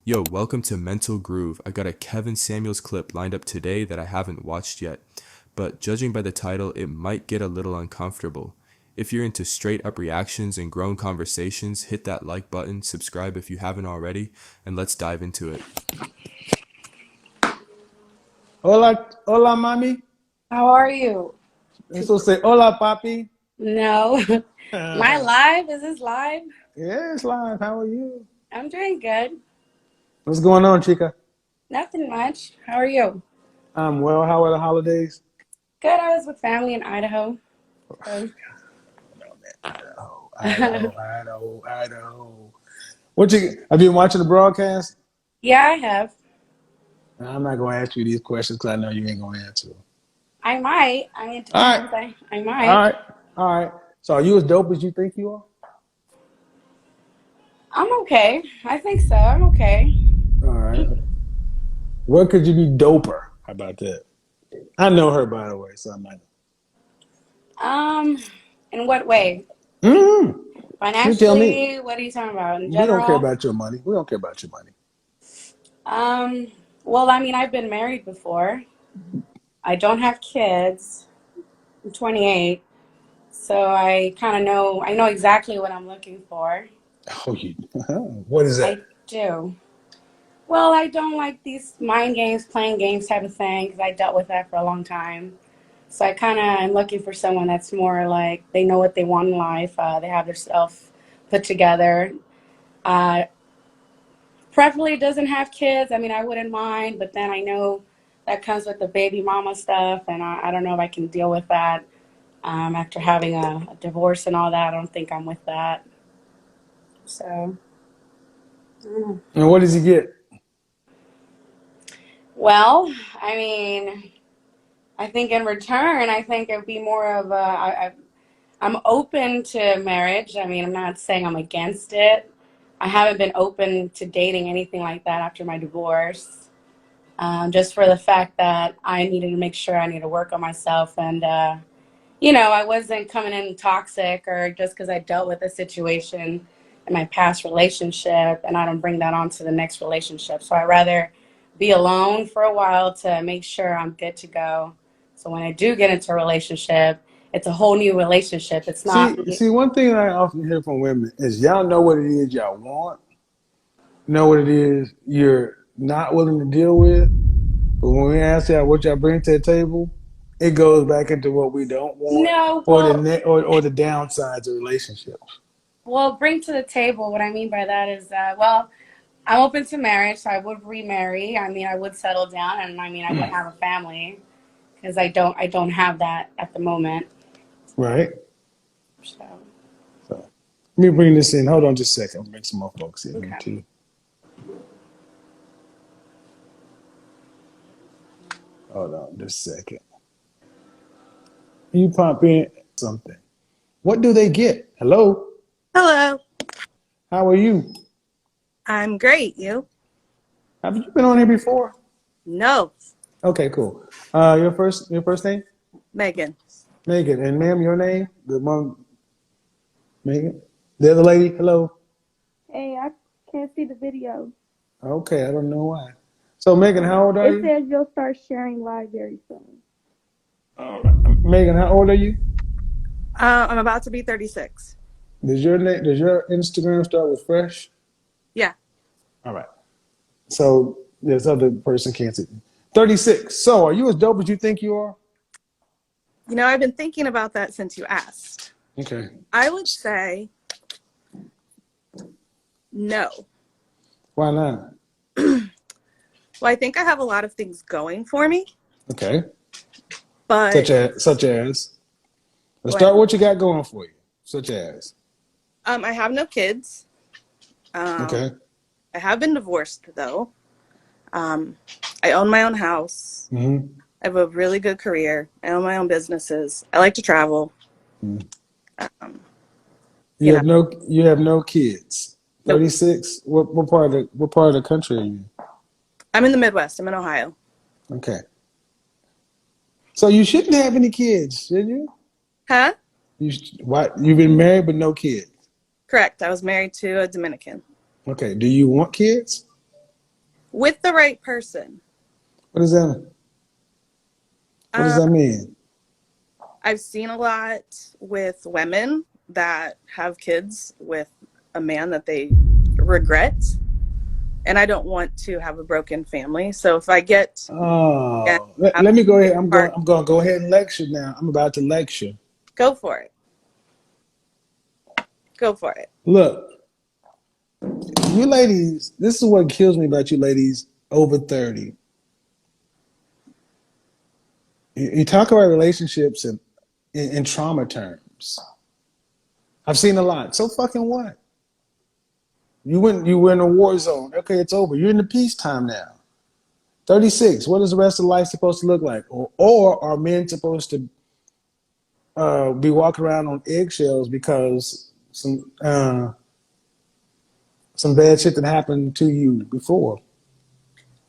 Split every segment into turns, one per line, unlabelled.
Yo, welcome to Mental Groove. I got a Kevin Samuels clip lined up today that I haven't watched yet, but judging by the title, it might get a little uncomfortable. If you're into straight up reactions and grown conversations, hit that like button, subscribe if you haven't already, and let's dive into it.
Hola, hola, mami.
How are you?
Eso say hola, papi.
No. My
Yeah,
live? Is this live?
it's live. How are you?
I'm doing good.
What's going on, chica?
Nothing much. How are you?
I'm well. How are the holidays?
Good. I was with family in Idaho. So
Idaho, Idaho, Idaho, Idaho. What you have you been watching the broadcast?
yeah, I have.
I'm not gonna ask you these questions because I know you ain't gonna answer them.
I might. I mean, it
All right,
depends. I
all
might.
right, all right. So are you as dope as you think you are?
I'm okay. I think so. I'm okay.
All right. What could you be doper? How about that? I know her by the way, so I'm not.
Um, in what way?
Mm, you tell me.
Financially? What are you talking about? In
We don't care
general?
about your money. We don't care about your money.
Um, well, I mean, I've been married before. I don't have kids. I'm 28. So I know exactly what I'm looking for.
Oh, you. What is that?
I do. Well, I don't like these mind games, playing games type of thing because I dealt with that for a long time. So I kind of am looking for someone that's more like they know what they want in life. They have their self put together. Uh, Preferably doesn't have kids. I mean, I wouldn't mind, but then I know that comes with the baby mama stuff, and I don't know if I can deal with that after having a divorce and all that. I don't think I'm with that. So. Mm.
And what does he get?
Well, I mean, I think in return, I think it'd be more of I'm open to marriage. I mean, I'm not saying I'm against it. I haven't been open to dating anything like that after my divorce, just for the fact that I needed to make sure I need to work on myself. And, I wasn't coming in toxic or just because I dealt with a situation in my past relationship and I don't bring that on to the next relationship. So I rather be alone for a while to make sure I'm good to go. So when I do get into a relationship, it's a whole new relationship. It's not,
See, one thing I often hear from women is y'all know what it is y'all want, know what it is you're not willing to deal with. But when we ask y'all what y'all bring to the table, it goes back into what we don't want
no,
or or the downsides of relationships.
bring to the table. What I mean by that is that, I'm open to marriage, so I would remarry. I mean, I would settle down, and I mean, I would have a family because I don't have that at the moment.
Right?
So,
So let me bring this in. Hold on just a second. I'll bring some more folks in here
okay.
too. Hold on just a second. You pop in something. What do they get? Hello?
Hello,
How are you?
I'm great. You?
Have you been on here before?
No,
Okay, cool. Your first name?
Megan.
Megan. And ma'am, your name? The one Megan? The other lady? Hello?
Hey, I can't see the video.
Okay, I don't know why. So Megan, how old are
It
you?
says you'll start sharing live very soon.
All right. Megan, how old are you?
I'm about to be 36.
Does your Instagram start with fresh?
Yeah.
All right. So this other person can't see. 36. So are you as dope as you think you are?
I've been thinking about that since you asked.
Okay.
I would say no.
Why not?
Well, I think I have a lot of things going for me,
Okay. Such
but
as such as let's
what?
start what you got going for you. Such as.
I have no kids.
Okay.
Um, I have been divorced though. Um, I own my own house.
Mm-hmm.
I have a really good career. I own my own businesses. I like to travel.
Mm-hmm.
Um,
You
you know,
have no kids.
nope.
36. What part of the country are you
I'm in the Midwest. I'm in Ohio.
in? Okay. So you shouldn't have any kids, should you?
Huh?
Why you've been married but no kids?
Correct. I was married to a Dominican.
Okay. Do you want kids?
With the right person.
What does that? What does
Uh,
that mean?
I've seen a lot with women that have kids with a man that they regret, and I don't want to have a broken family. So if I get, yeah,
Oh, let,
I'm
let me go ahead. I'm going.
hard.
I'm going to go ahead and lecture now. I'm about to lecture.
Go for it. Go for it.
Look, you ladies. This is what kills me about you ladies over 30. You talk about relationships in trauma terms. I've seen a lot. So fucking what? You were in a war zone. Okay, it's over. You're in the peacetime now. 36. What is the rest of life supposed to look like? Or are men supposed to be walking around on eggshells because some bad shit that happened to you before?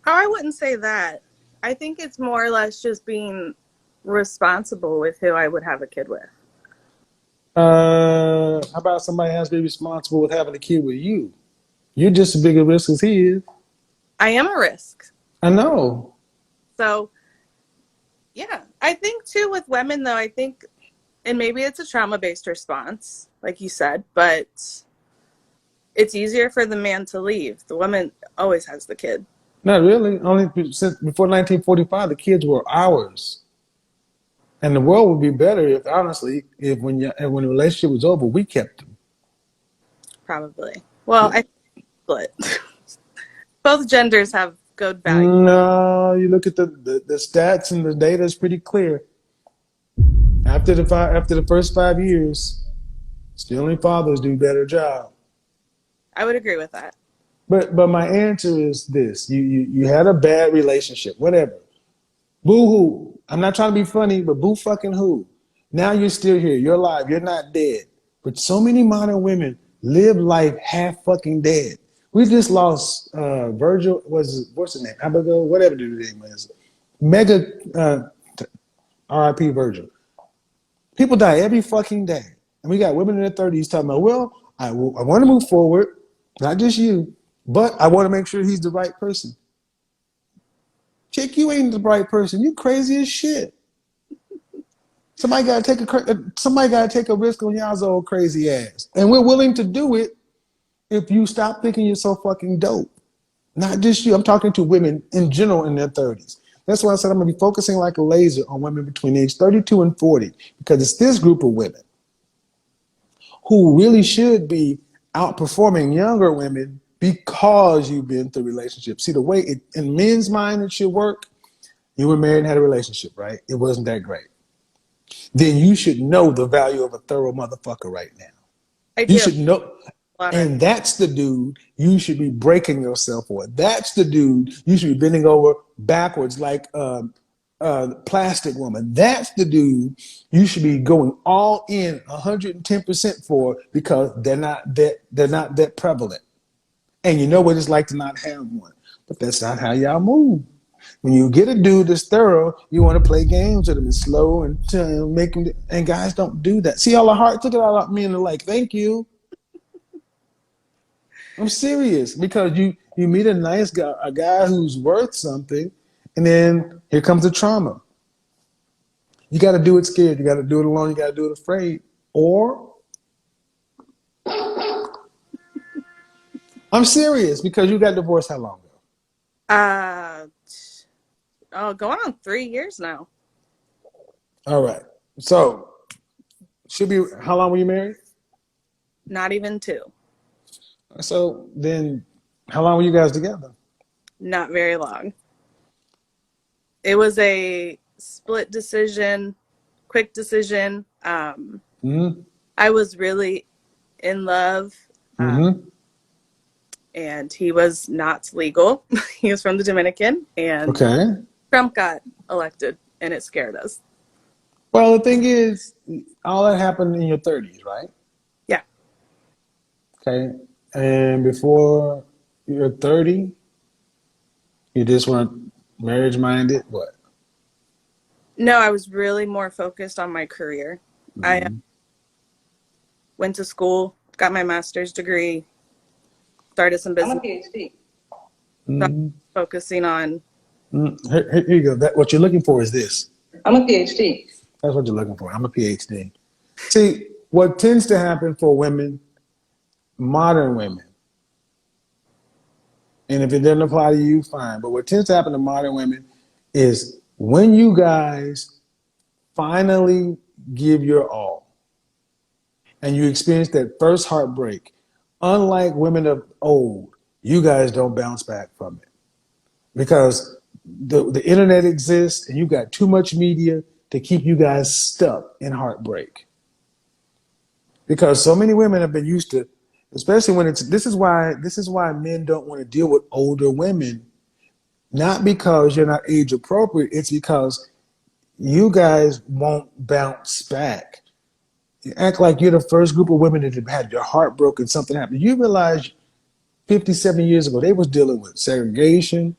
Oh, I wouldn't say that. I think it's more or less just being responsible with who I would have a kid with.
How about somebody has to be responsible with having a kid with you? You're just as big a risk as he is.
I am a risk.
I know.
So, yeah. I think too with women, though, I think, and maybe it's a trauma based response, like you said, but it's easier for the man to leave. The woman always has the kid.
Not really. Only since before 1945, the kids were ours. And the world would be better if, honestly, if when the relationship was over, we kept them.
Probably. Well, I split. Both genders have good value.
No, you look at the stats and the data is pretty clear. After the first 5 years, still only fathers do a better job.
I would agree with that.
But my answer is this: you had a bad relationship, whatever. Boo hoo. I'm not trying to be funny, but boo fucking who. Now you're still here. You're alive. You're not dead. But so many modern women live life half fucking dead. We just lost Virgil. What's her name? Abigail. Whatever the name is. Mega. R.I.P. Virgil. People die every fucking day, and we got women in their 30s talking about, well, I want to move forward, not just you, but I want to make sure he's the right person. Chick, you ain't the right person. You crazy as shit. Somebody got to take a risk on y'all's old crazy ass, and we're willing to do it if you stop thinking you're so fucking dope. Not just you. I'm talking to women in general in their 30s. That's why I said I'm gonna be focusing like a laser on women between age 32 and 40, because it's this group of women who really should be outperforming younger women because you've been through relationships. See, the way in men's mind it should work, you were married and had a relationship, right? It wasn't that great. Then you should know the value of a thorough motherfucker right now.
I
You
do.
should know.
A lot of
And that's the dude you should be breaking yourself for. That's the dude you should be bending over backwards like plastic woman. That's the dude you should be going all in 110% for, because they're not that prevalent. And you know what it's like to not have one. But that's not how y'all move. When you get a dude that's thorough, you want to play games with him and slow and make him. And guys don't do that. See all the heart. Look at all that men are like, thank you. I'm serious, because you meet a nice guy, a guy who's worth something, and then here comes the trauma. You got to do it scared. You got to do it alone. You got to do it afraid. Or I'm serious, because you got divorced how long ago?
Going on 3 years now.
All right. So should be how long were you married?
Not even 2.
So then, how long were you guys together?
Not very long. It was a split decision, quick decision.
Mm-hmm.
I was really in love,
Mm-hmm.
and he was not legal. He was from the Dominican, and
Okay.
Trump got elected, and it scared us.
Well, the thing is, all that happened in your 30s, right?
Yeah.
Okay. And before you're 30, you just weren't marriage minded? What?
No, I was really more focused on my career. I
Mm-hmm.
went to school, got my master's degree, started some
I'm a
business.
PhD.
So I'm
Mm-hmm.
focusing on.
Here you go. What you're looking for is this.
I'm a PhD.
That's what you're looking for. I'm a PhD. See, what tends to happen for women, modern women, and if it doesn't apply to you, fine. But what tends to happen to modern women is when you guys finally give your all and you experience that first heartbreak, unlike women of old, you guys don't bounce back from it because the internet exists and you got too much media to keep you guys stuck in heartbreak. Because so many women have been used to, especially when it's this is why men don't want to deal with older women, not because you're not age appropriate, it's because you guys won't bounce back. You act like you're the first group of women that have had your heart broken, something happened. You realize 50, 70 years ago, they was dealing with segregation,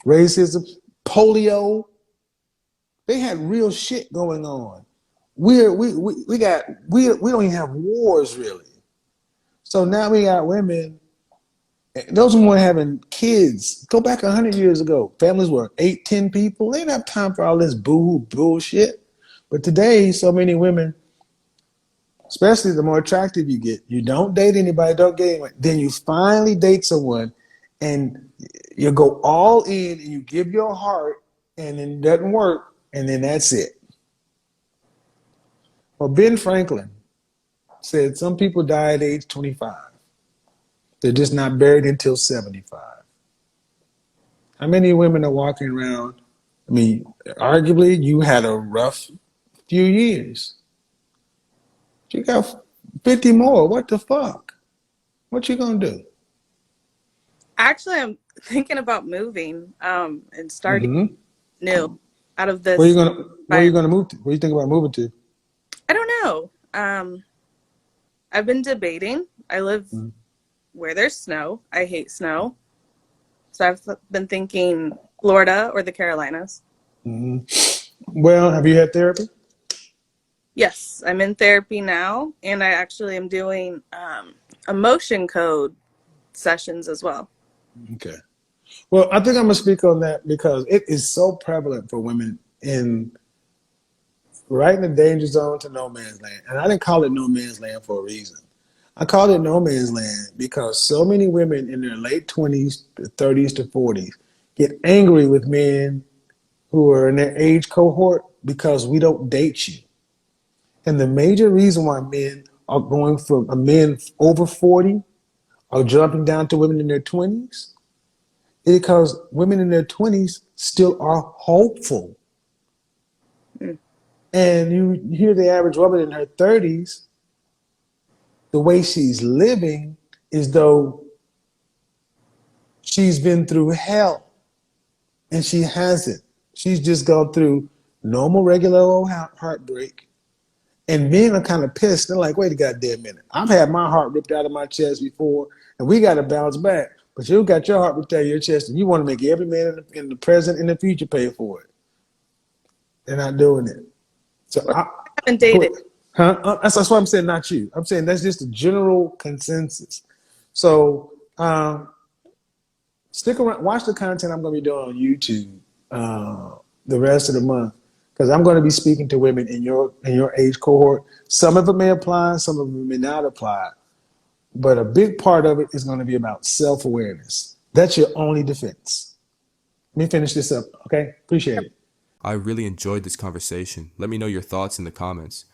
racism, polio. They had real shit going on. We don't even have wars really. So now we got women, those who weren't having kids. Go back 100 years ago. Families were 8, 10 people. They didn't have time for all this boo bullshit. But today, so many women, especially the more attractive you get, you don't date anybody, don't get anyone. Then you finally date someone and you go all in and you give your heart and then it doesn't work and then that's it. Well, Ben Franklin said some people die at age 25. They're just not buried until 75. How many women are walking around? I mean, arguably, you had a rough few years. You got 50 more. What the fuck? What you gonna do?
Actually, I'm thinking about moving and starting
Mm-hmm.
new out of
Where you
this
gonna Where you
environment.
gonna move to? Where you think about moving to?
I don't know. I've been debating. I live
Mm-hmm.
where there's snow. I hate snow. So I've been thinking Florida or the Carolinas.
Well, have you had therapy?
Yes, I'm in therapy now, and I actually am doing emotion code sessions as well.
Okay. Well, I think I'm gonna speak on that because it is so prevalent for women in right in the danger zone to no man's land. And I didn't call it no man's land for a reason. I called it no man's land because so many women in their late 20s, to 30s to 40s get angry with men who are in their age cohort because we don't date you. And the major reason why men are going from a men over 40 are jumping down to women in their 20s is because women in their 20s still are hopeful.
Mm.
And you hear the average woman in her 30s, the way she's living is though she's been through hell. And she hasn't. She's just gone through normal, regular old heartbreak. And men are kind of pissed. They're like, wait a goddamn minute. I've had my heart ripped out of my chest before, and we got to bounce back. But you got your heart ripped out of your chest, and you want to make every man in the present and the future pay for it. They're not doing it. So
Well, I haven't dated.
That's what I'm saying, not you. I'm saying that's just a general consensus. So stick around, watch the content I'm going to be doing on YouTube the rest of the month because I'm going to be speaking to women in your age cohort. Some of it may apply, some of it may not apply, but a big part of it is going to be about self-awareness. That's your only defense. Let me finish this up, okay? Appreciate it.
I really enjoyed this conversation. Let me know your thoughts in the comments.